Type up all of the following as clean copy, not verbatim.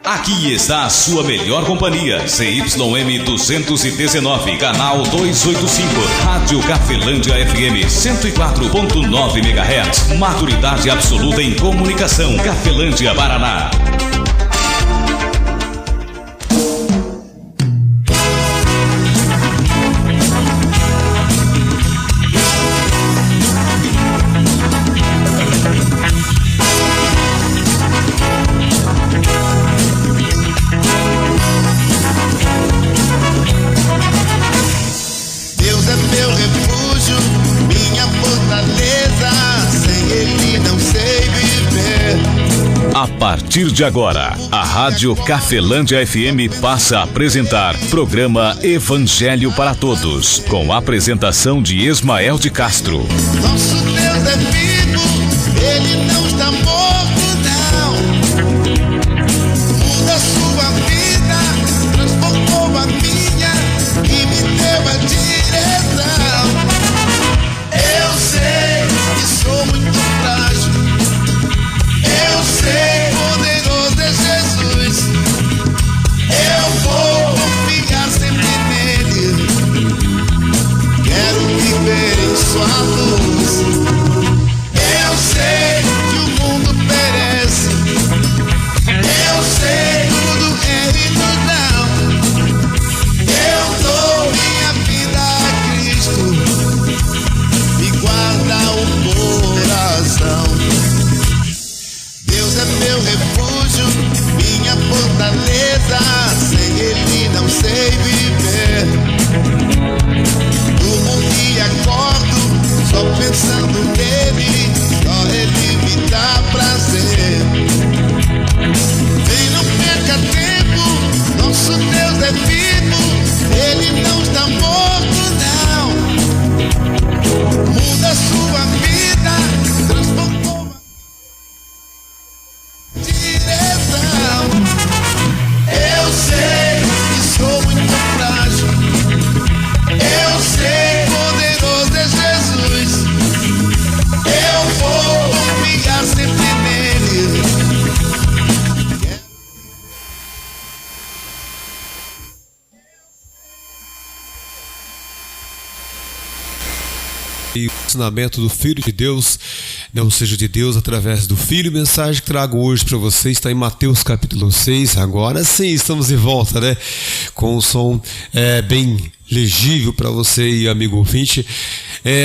Aqui está a sua melhor companhia, ZYM 219, canal 285, Rádio Cafelândia FM 104.9 MHz, maturidade absoluta em comunicação, Cafelândia, Paraná. A partir de agora, a Rádio Cafelândia FM passa a apresentar programa Evangelho para Todos, com a apresentação de Ismael de Castro. Nosso Deus é vivo, Ele não está morto, não. Muda sua vida, transformou a minha e me deu a direção. Eu sei que sou muito frágil. Eu sei, poderoso é Jesus. Eu vou confiar sempre nele. Quero viver em sua luz. Eu sei que o mundo perece. Eu sei, tudo é ilusão. Eu dou minha vida a Cristo e guarda o coração. Deus é meu refúgio, minha fortaleza, sem Ele não sei viver. Durmo e acordo, só pensando nele, só Ele me dá prazer. Vem, não perca tempo, nosso Deus é vivo, Ele não está morto, não. Muda sua vida, transformou direção. Eu sei que sou muito frágil. Eu sei, poderoso é Jesus. Eu vou confiar sempre nele. E o ensinamento do Filho de Deus, ou seja, de Deus através do Filho. Mensagem que trago hoje para vocês está em Mateus capítulo 6. Agora sim, estamos de volta, né? Com um som bem legível para você e amigo ouvinte.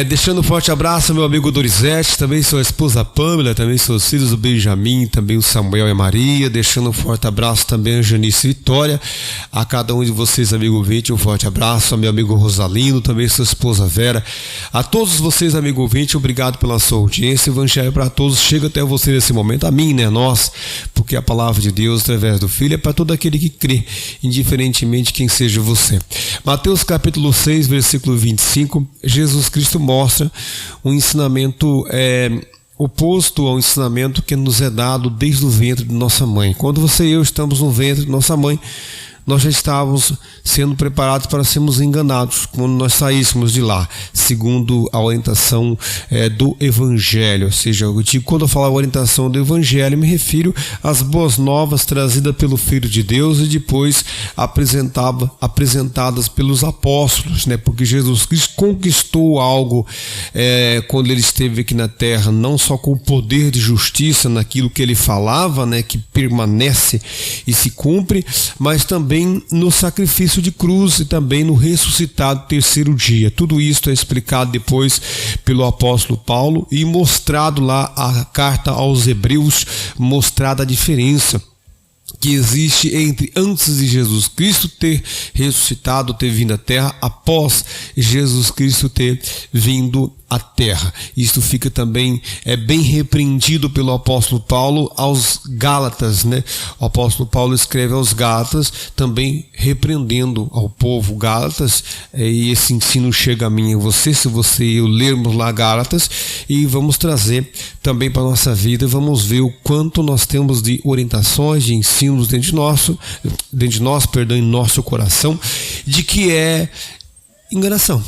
Deixando um forte abraço ao meu amigo Dorizete, também sua esposa Pâmela, também seus filhos o Benjamin, também o Samuel e a Maria. Deixando um forte abraço também a Janice e Vitória, a cada um de vocês, amigo ouvinte, um forte abraço. Ao meu amigo Rosalino, também sua esposa Vera. A todos vocês, amigo ouvinte, obrigado pela sua audiência. O Evangelho para Todos chega até você nesse momento, a mim, né? Nós, porque a palavra de Deus através do Filho é para todo aquele que crê, indiferentemente quem seja você. Mateus capítulo 6, versículo 25, Jesus Cristo mostra um ensinamento oposto ao ensinamento que nos é dado desde o ventre de nossa mãe. Quando você e eu estamos no ventre de nossa mãe, nós já estávamos sendo preparados para sermos enganados quando nós saíssemos de lá, segundo a orientação do Evangelho. Ou seja, quando eu falo orientação do Evangelho, me refiro às boas novas trazidas pelo Filho de Deus e depois apresentadas pelos apóstolos, né? Porque Jesus Cristo conquistou algo quando ele esteve aqui na terra, não só com o poder de justiça naquilo que ele falava, né? Que permanece e se cumpre, mas também no sacrifício de cruz e também no ressuscitado terceiro dia. Tudo isso é explicado depois pelo apóstolo Paulo e mostrado lá a carta aos Hebreus, mostrada a diferença que existe entre antes de Jesus Cristo ter ressuscitado, ter vindo à terra, após Jesus Cristo ter vindo à terra. Isto fica também bem repreendido pelo apóstolo Paulo aos Gálatas, né? O apóstolo Paulo escreve aos Gálatas também repreendendo ao povo Gálatas, e esse ensino chega a mim e você, se você e eu lermos lá Gálatas, e vamos trazer também para a nossa vida, vamos ver o quanto nós temos de orientações, de ensinos dentro de nós, em nosso coração, de que é enganação.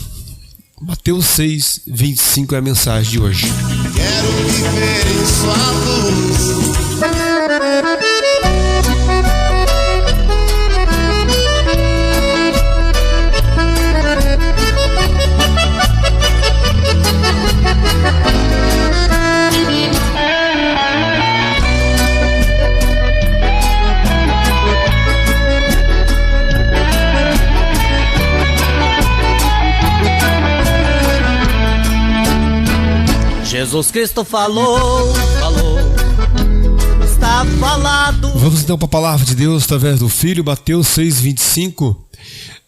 Mateus 6, 25 é a mensagem de hoje. Quero viver em sua luz. Jesus Cristo falou, está falado. Vamos então para a palavra de Deus através do Filho, Mateus 6:25.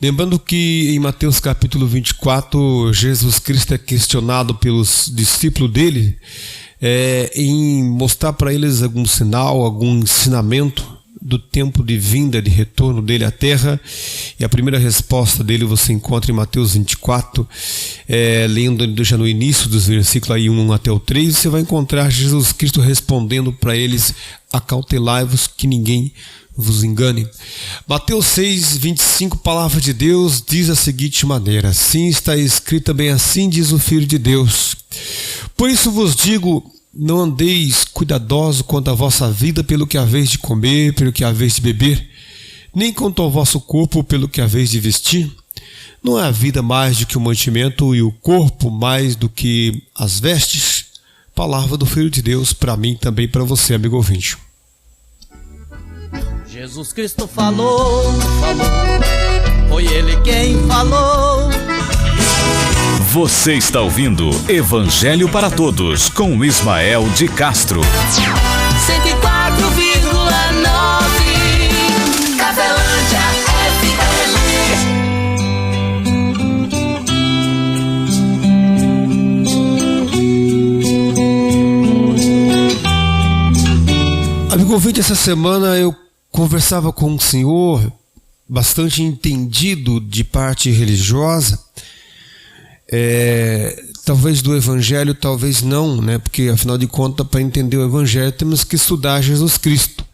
Lembrando que em Mateus capítulo 24, Jesus Cristo é questionado pelos discípulos dele em mostrar para eles algum sinal, algum ensinamento do tempo de vinda, de retorno dele à terra. E a primeira resposta dele você encontra em Mateus 24, lendo já no início dos versículos aí 1 até o 3, você vai encontrar Jesus Cristo respondendo para eles: acautelai-vos que ninguém vos engane. Mateus 6:25, palavra de Deus, diz da seguinte maneira: assim está escrita, bem assim diz o Filho de Deus. Por isso vos digo, não andeis cuidadosos quanto à vossa vida pelo que haveis de comer, pelo que haveis de beber, nem quanto ao vosso corpo pelo que haveis de vestir. Não é a vida mais do que o mantimento e o corpo mais do que as vestes? Palavra do Filho de Deus para mim, também para você, amigo ouvinte. Jesus Cristo falou, foi Ele quem falou. Você está ouvindo Evangelho para Todos com Ismael de Castro. 104,9 Cafelândia FM. Amigo ouvinte, essa semana eu conversava com um senhor bastante entendido de parte religiosa, talvez do Evangelho, talvez não, né? Porque afinal de contas, para entender o Evangelho temos que estudar Jesus Cristo,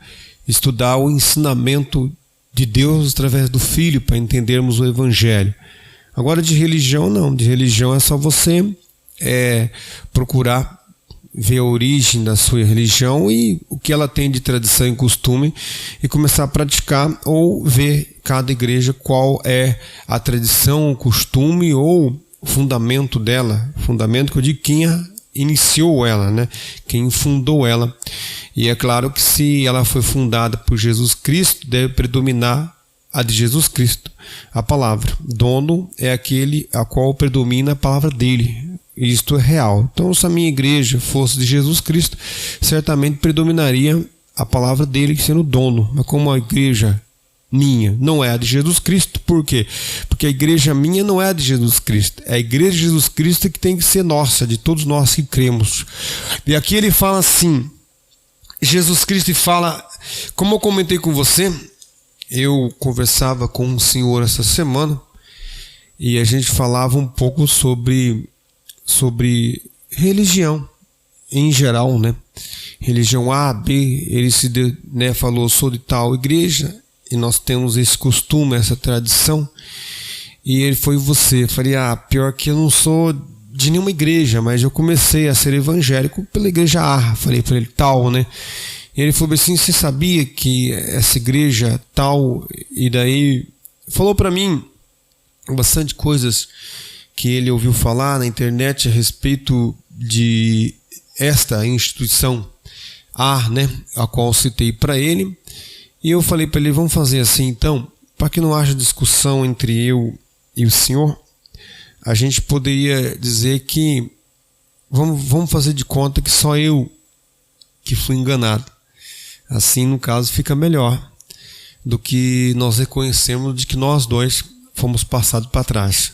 estudar o ensinamento de Deus através do Filho para entendermos o Evangelho. Agora de religião não, de religião é só você procurar ver a origem da sua religião e o que ela tem de tradição e costume e começar a praticar, ou ver cada igreja qual é a tradição, o costume ou o fundamento dela, fundamento que eu digo quem iniciou ela, né? Quem fundou ela. E é claro que se ela foi fundada por Jesus Cristo, deve predominar a de Jesus Cristo, a palavra. Dono é aquele a qual predomina a palavra dele. Isto é real. Então, se a minha igreja fosse de Jesus Cristo, certamente predominaria a palavra dele sendo dono. Mas como a igreja minha não é a de Jesus Cristo, por quê? Porque a igreja minha não é a de Jesus Cristo. É a igreja de Jesus Cristo que tem que ser nossa, de todos nós que cremos. E aqui ele fala assim, Jesus Cristo fala, como eu comentei com você, eu conversava com um senhor essa semana e a gente falava um pouco sobre religião em geral, né? Religião A, B, ele falou, sou de tal igreja e nós temos esse costume, essa tradição. E ele foi você. Eu falei, pior que eu não sou de nenhuma igreja, mas eu comecei a ser evangélico pela igreja A. Falei para ele, tal, né? E ele falou assim, você sabia que essa igreja tal? E daí falou para mim bastante coisas que ele ouviu falar na internet a respeito de esta instituição A, né, a qual citei para ele. E eu falei para ele, vamos fazer assim então, para que não haja discussão entre eu e o senhor, a gente poderia dizer que vamos fazer de conta que só eu que fui enganado. Assim, no caso, fica melhor do que nós reconhecemos de que nós dois fomos passados para trás.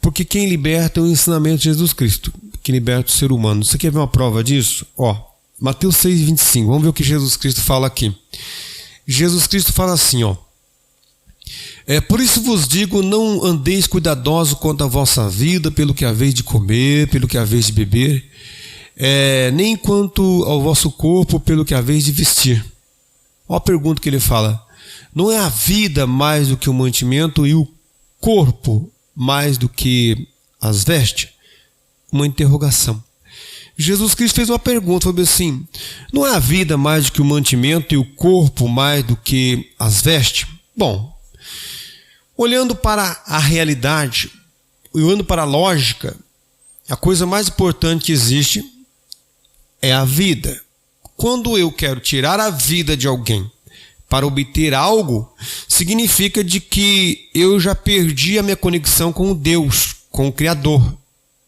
Porque quem liberta é o ensinamento de Jesus Cristo, que liberta o ser humano. Você quer ver uma prova disso? Mateus 6:25, vamos ver o que Jesus Cristo fala aqui. Jesus Cristo fala assim, por isso vos digo, não andeis cuidadosos quanto à vossa vida, pelo que haveis de comer, pelo que haveis de beber, nem quanto ao vosso corpo, pelo que haveis de vestir. Olha a pergunta que ele fala. Não é a vida mais do que o mantimento e o corpo mais do que as vestes? Uma interrogação. Jesus Cristo fez uma pergunta, falou assim, não é a vida mais do que o mantimento e o corpo mais do que as vestes? Bom, olhando para a realidade, olhando para a lógica, a coisa mais importante que existe é a vida. Quando eu quero tirar a vida de alguém para obter algo, significa de que eu já perdi a minha conexão com Deus, com o Criador.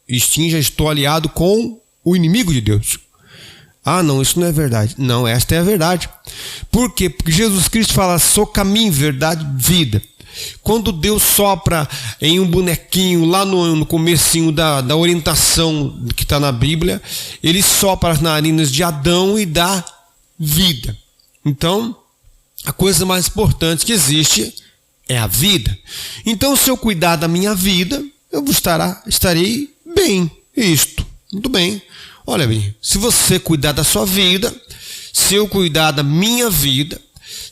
E sim, já estou aliado com o inimigo de Deus. Ah, não, isso não é verdade. Não, esta é a verdade. Por quê? Porque Jesus Cristo fala, sou caminho, verdade, vida. Quando Deus sopra em um bonequinho, lá no comecinho da orientação que está na Bíblia, ele sopra as narinas de Adão e dá vida. Então, a coisa mais importante que existe é a vida. Então, se eu cuidar da minha vida, eu estarei bem. Isto, muito bem. Olha bem, se você cuidar da sua vida, se eu cuidar da minha vida,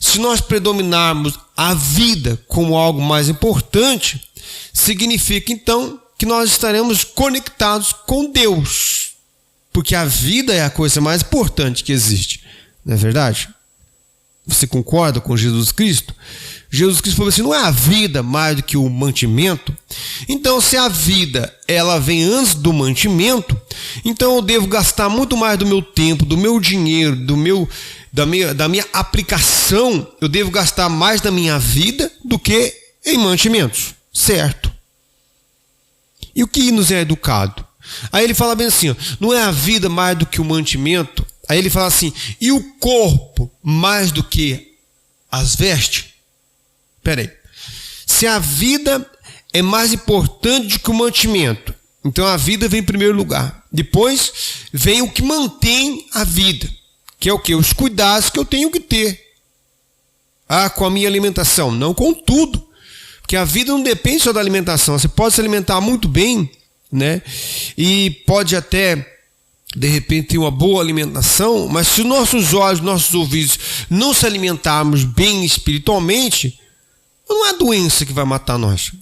se nós predominarmos a vida como algo mais importante, significa então que nós estaremos conectados com Deus. Porque a vida é a coisa mais importante que existe. Não é verdade? Você concorda com Jesus Cristo? Jesus Cristo falou assim, não é a vida mais do que o mantimento? Então, se a vida ela vem antes do mantimento, então eu devo gastar muito mais do meu tempo, do meu dinheiro, da minha aplicação, eu devo gastar mais da minha vida do que em mantimentos, certo? E o que nos é educado? Aí ele fala bem assim, ó, não é a vida mais do que o mantimento? Aí ele fala assim, e o corpo mais do que as vestes? Peraí, se a vida é mais importante do que o mantimento, então a vida vem em primeiro lugar. Depois vem o que mantém a vida, que é o quê? Os cuidados que eu tenho que ter. Ah, com a minha alimentação? Não com tudo, porque a vida não depende só da alimentação. Você pode se alimentar muito bem, né? E pode até de repente ter uma boa alimentação, mas se nossos olhos, nossos ouvidos não se alimentarmos bem espiritualmente, não é a doença que vai matar nós.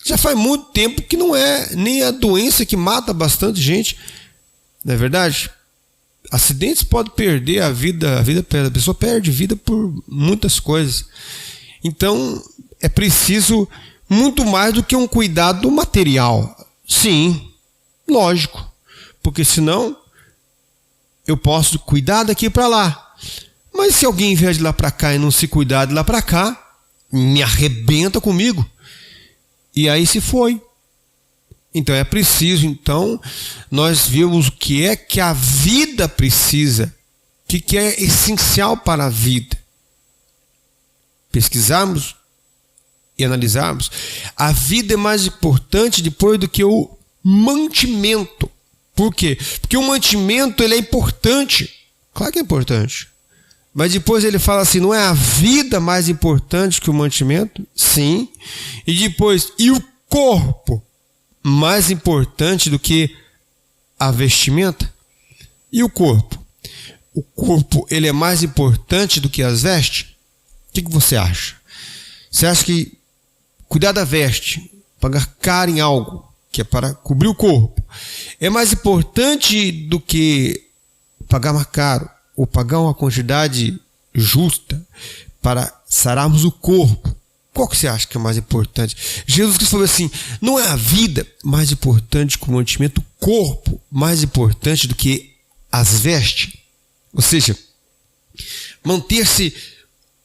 Já faz muito tempo que não é nem a doença que mata bastante gente, não é verdade? Acidentes podem perder a vida a pessoa perde vida por muitas coisas. Então é preciso muito mais do que um cuidado material. Sim, lógico, porque senão eu posso cuidar daqui para lá. Mas se alguém vier de lá para cá e não se cuidar de lá para cá, me arrebenta comigo. E aí se foi. Então é preciso, então, nós vimos o que é que a vida precisa, o que é essencial para a vida. Pesquisarmos e analisarmos. A vida é mais importante depois do que o mantimento. Por quê? Porque o mantimento ele é importante. Claro que é importante. Mas depois ele fala assim, não é a vida mais importante que o mantimento? Sim. E depois, e o corpo mais importante do que a vestimenta? E o corpo? O corpo ele é mais importante do que as vestes? O que você acha? Você acha que cuidar da veste, pagar caro em algo, que é para cobrir o corpo, é mais importante do que pagar mais caro ou pagar uma quantidade justa para sararmos o corpo? Qual que você acha que é mais importante? Jesus Cristo falou assim, não é a vida mais importante que o mantimento, o corpo mais importante do que as vestes? Ou seja, manter-se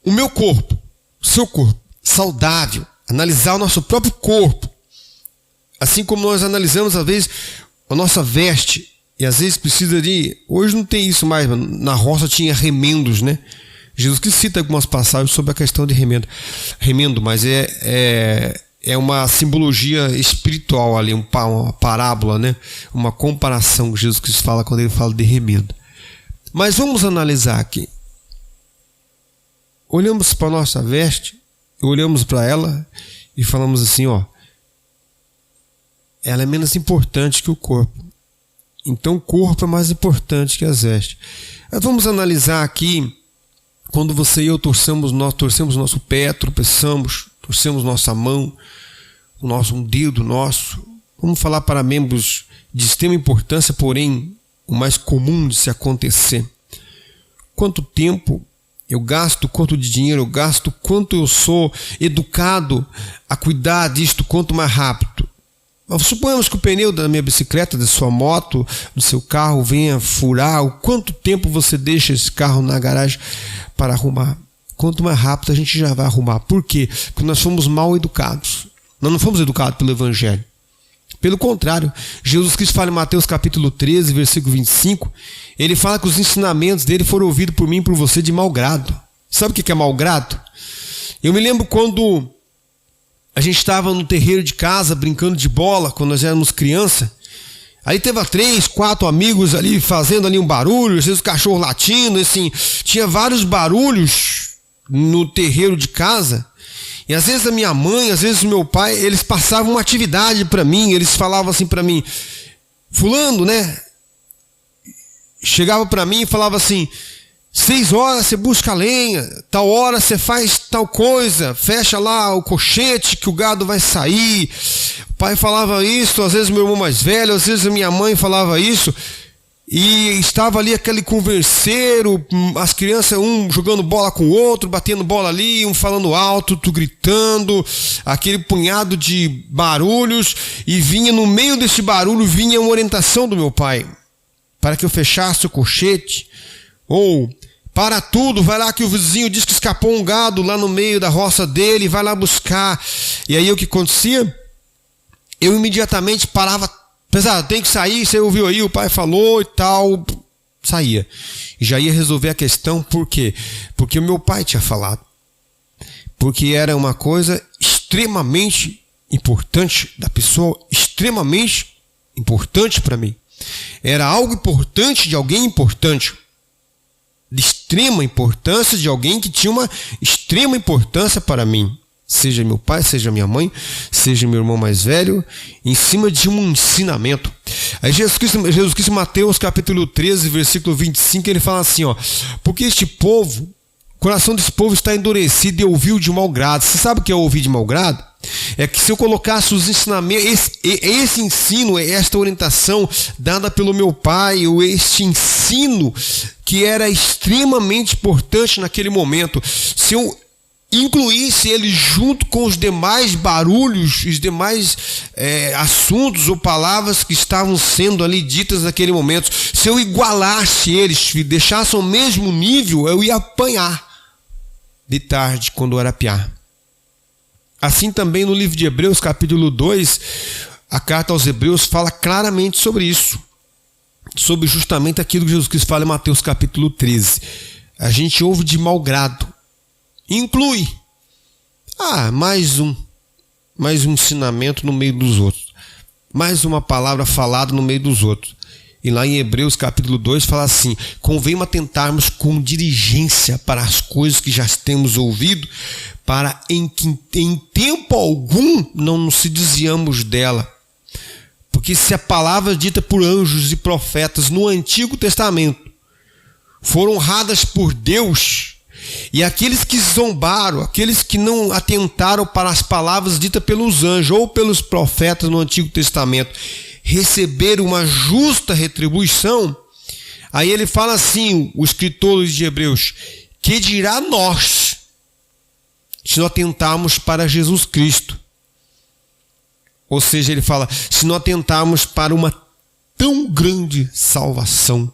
o meu corpo, o seu corpo, saudável, analisar o nosso próprio corpo, assim como nós analisamos às vezes a nossa veste, e às vezes precisa de, hoje não tem isso mais, na roça tinha remendos, né? Jesus que cita algumas passagens sobre a questão de remendo, mas é uma simbologia espiritual ali, uma parábola, né? Uma comparação que Jesus Cristo fala quando ele fala de remendo. Mas vamos analisar aqui. Olhamos para a nossa veste, olhamos para ela e falamos assim, ó, ela é menos importante que o corpo. Então o corpo é mais importante que as vestes. Mas vamos analisar aqui, quando você e eu torcemos nosso pé, tropeçamos, torcemos nossa mão, um dedo nosso. Vamos falar para membros de extrema importância, porém o mais comum de se acontecer. Quanto tempo eu gasto, quanto de dinheiro eu gasto, quanto eu sou educado a cuidar disto, quanto mais rápido. Suponhamos que o pneu da minha bicicleta, da sua moto, do seu carro venha furar. O quanto tempo você deixa esse carro na garagem para arrumar? Quanto mais rápido a gente já vai arrumar. Por quê? Porque nós fomos mal educados. Nós não fomos educados pelo Evangelho. Pelo contrário, Jesus Cristo fala em Mateus capítulo 13, versículo 25, ele fala que os ensinamentos dele foram ouvidos por mim e por você de mau grado. Sabe o que é mau grado? Eu me lembro quando a gente estava no terreiro de casa brincando de bola, quando nós éramos criança. Aí teve 3, 4 amigos ali fazendo ali um barulho, às vezes o cachorro latindo, assim, tinha vários barulhos no terreiro de casa. E às vezes a minha mãe, às vezes o meu pai, eles passavam uma atividade para mim, eles falavam assim para mim, fulano, né? Chegava para mim e falava assim, 6 horas você busca lenha, tal hora você faz tal coisa, fecha lá o colchete que o gado vai sair. O pai falava isso, às vezes meu irmão mais velho, às vezes a minha mãe falava isso. E estava ali aquele converseiro, as crianças, um jogando bola com o outro, batendo bola ali, um falando alto, outro gritando, aquele punhado de barulhos, e vinha no meio desse barulho, vinha uma orientação do meu pai, para que eu fechasse o colchete, ou para tudo, vai lá que o vizinho diz que escapou um gado lá no meio da roça dele, vai lá buscar. E aí o que acontecia? Eu imediatamente parava, pesado, tem que sair, você ouviu aí, o pai falou e tal, saía. E já ia resolver a questão, por quê? Porque o meu pai tinha falado. Porque era uma coisa extremamente importante da pessoa, extremamente importante para mim. Era algo importante de alguém importante. De extrema importância de alguém que tinha uma extrema importância para mim. Seja meu pai, seja minha mãe, seja meu irmão mais velho, em cima de um ensinamento. Aí Jesus Cristo, Mateus capítulo 13, versículo 25, ele fala assim, ó, porque este povo, o coração desse povo está endurecido e ouviu de mau grado. Você sabe o que é ouvir de mau grado? É que se eu colocasse os ensinamentos, esse ensino, esta orientação dada pelo meu pai, ou este ensino que era extremamente importante naquele momento, se eu incluísse ele junto com os demais barulhos, os demais assuntos ou palavras que estavam sendo ali ditas naquele momento, se eu igualasse eles, deixasse ao mesmo nível, eu ia apanhar de tarde quando eu era piá. Assim também no livro de Hebreus, capítulo 2, a carta aos Hebreus fala claramente sobre isso, sobre justamente aquilo que Jesus Cristo fala em Mateus capítulo 13. A gente ouve de mau grado. Inclui mais um ensinamento no meio dos outros, mais uma palavra falada no meio dos outros. E lá em Hebreus capítulo 2 fala assim, convém atentarmos com diligência para as coisas que já temos ouvido, para em tempo algum não nos se desviamos dela. Porque se a palavra dita por anjos e profetas no Antigo Testamento foram honradas por Deus, e aqueles que zombaram, aqueles que não atentaram para as palavras ditas pelos anjos ou pelos profetas no Antigo Testamento, receberam uma justa retribuição, aí ele fala assim, o escritor de Hebreus, que dirá nós, se não atentarmos para Jesus Cristo? Ou seja, ele fala, se não atentarmos para uma tão grande salvação,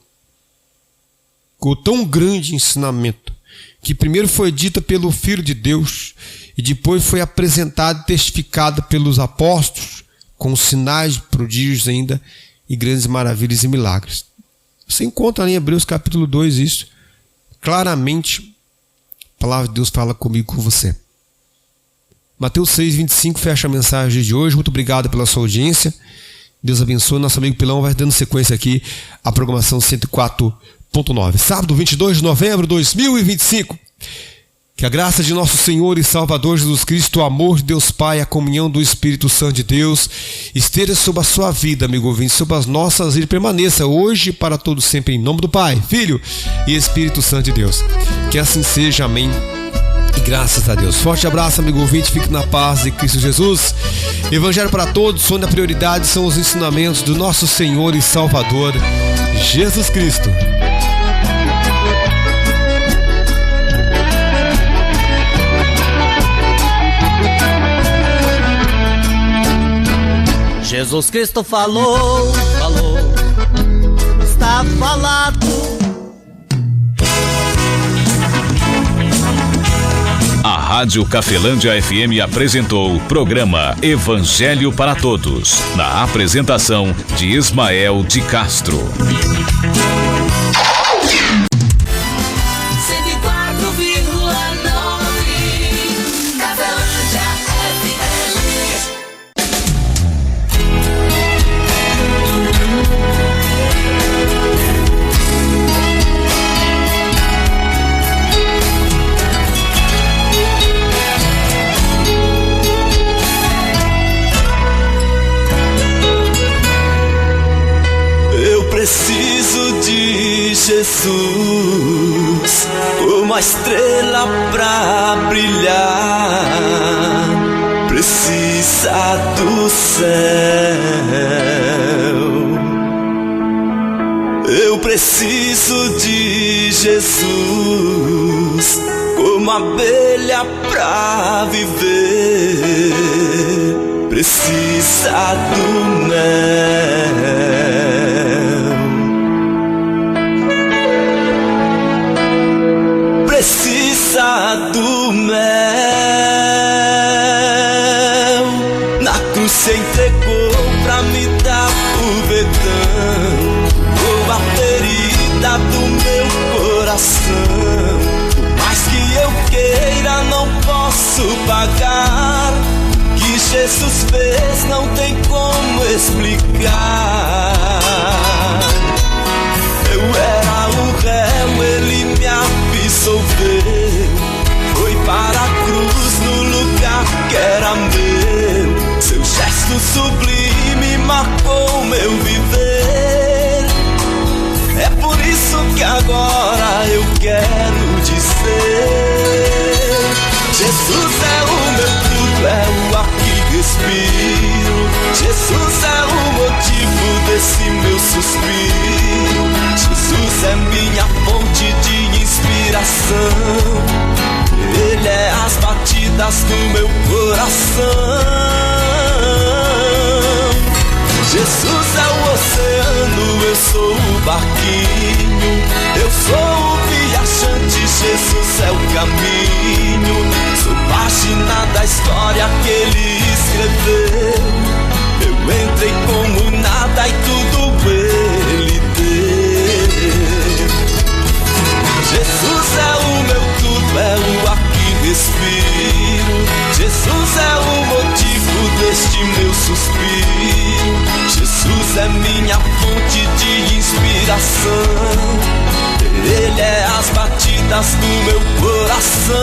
com tão grande ensinamento, que primeiro foi dita pelo Filho de Deus e depois foi apresentada e testificada pelos apóstolos, com sinais, prodígios ainda, e grandes maravilhas e milagres. Você encontra em Hebreus capítulo 2 isso. Claramente, a palavra de Deus fala comigo e com você. Mateus 6, 25 fecha a mensagem de hoje. Muito obrigado pela sua audiência. Deus abençoe. Nosso amigo Pilão vai dando sequência aqui à programação 104.9. Sábado, 22 de novembro de 2025. Que a graça de nosso Senhor e Salvador Jesus Cristo, o amor de Deus Pai, a comunhão do Espírito Santo de Deus, esteja sobre a sua vida, amigo ouvinte, sobre as nossas, e permaneça hoje e para todos sempre, em nome do Pai, Filho e Espírito Santo de Deus. Que assim seja, amém. E graças a Deus. Forte abraço, amigo ouvinte, fique na paz de Cristo Jesus. Evangelho para todos, onde a prioridade são os ensinamentos do nosso Senhor e Salvador, Jesus Cristo. Jesus Cristo falou, está falado. A Rádio Cafelândia FM apresentou o programa Evangelho para Todos, na apresentação de Ismael de Castro. 104,9 Cafelândia FM. Eu preciso de Jesus, uma estrela pra brilhar, precisa do céu. Eu preciso de Jesus, como abelha pra viver, precisa do mel. Precisa do mel. Na cruz se entregou pra me dar o verdão, a ferida do meu coração. Por mais que eu queira, não posso pagar. Que Jesus fez, não tem como explicar. Eu era o réu, ele me absolveu. Foi para a cruz no lugar que era meu. Seu gesto sublime marcou meu viver. É por isso que agora eu quero dizer: Jesus é o meu tudo, é o ar que respiro. Jesus é o motivo desse meu suspiro. Jesus é minha fonte de inspiração. Ele é as batidas do meu coração. Jesus é o oceano, eu sou o barquinho. Eu sou o viajante, Jesus é o caminho. Sou página da história que ele escreveu. Eu entrei como nada e tudo ele deu. Jesus é o meu tudo, é o ar que respiro. Jesus é o motivo deste meu suspiro. Jesus é minha fonte de inspiração. Ele é as batidas do meu coração.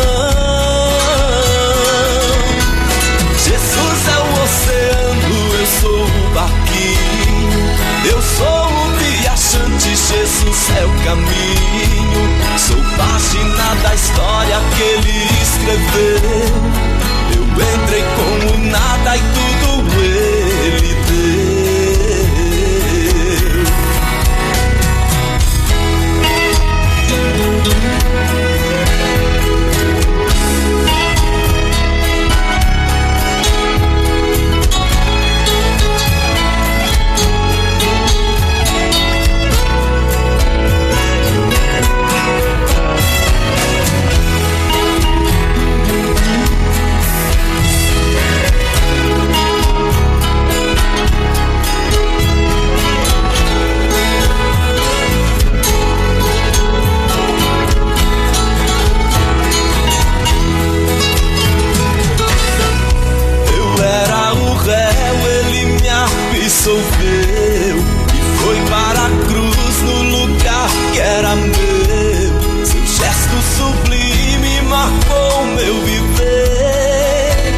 Jesus é o oceano, eu sou o barquinho. Eu sou o viajante, Jesus é o caminho. Sou página da história que ele escreveu. Eu entrei como nada e tudo ele absolveu e foi para a cruz no lugar que era meu. Seu gesto sublime marcou meu viver.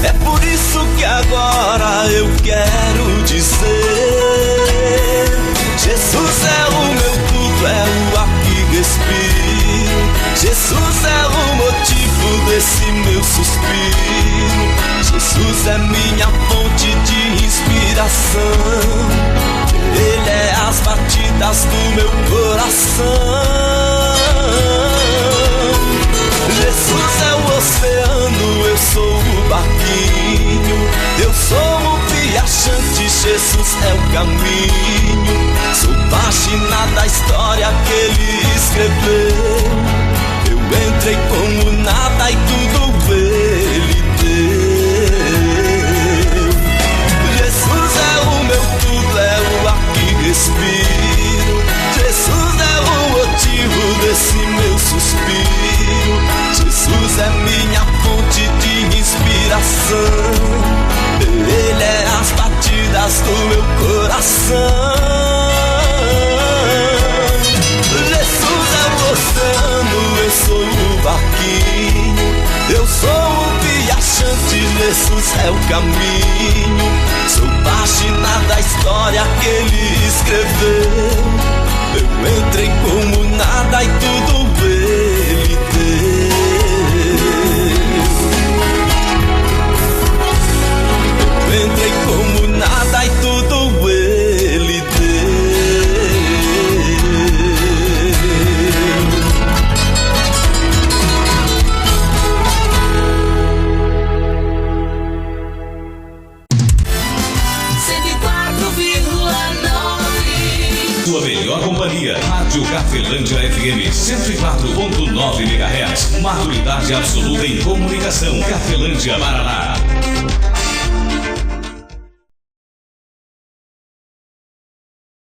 É por isso que agora eu quero dizer: Jesus é o meu tudo, é o ar que respiro. Jesus é o motivo desse meu suspiro. Jesus é minha fonte de inspiração. Ele é as batidas do meu coração. Jesus é o oceano, eu sou o barquinho. Eu sou o viajante, Jesus é o caminho. Sou página da história que ele escreveu. Eu entrei como nada e tudo coração. Ele é as batidas do meu coração. Jesus é o oceano, eu sou o barquinho. Eu sou o viajante, Jesus é o caminho. Sou página da história que ele escreveu. Eu entrei como nada e tudo ele deu. Eu entrei como nada e tudo ele Sua melhor companhia, Rádio Cafelândia FM 104.9 MHz. Maturidade absoluta em comunicação. Cafelândia, Paraná.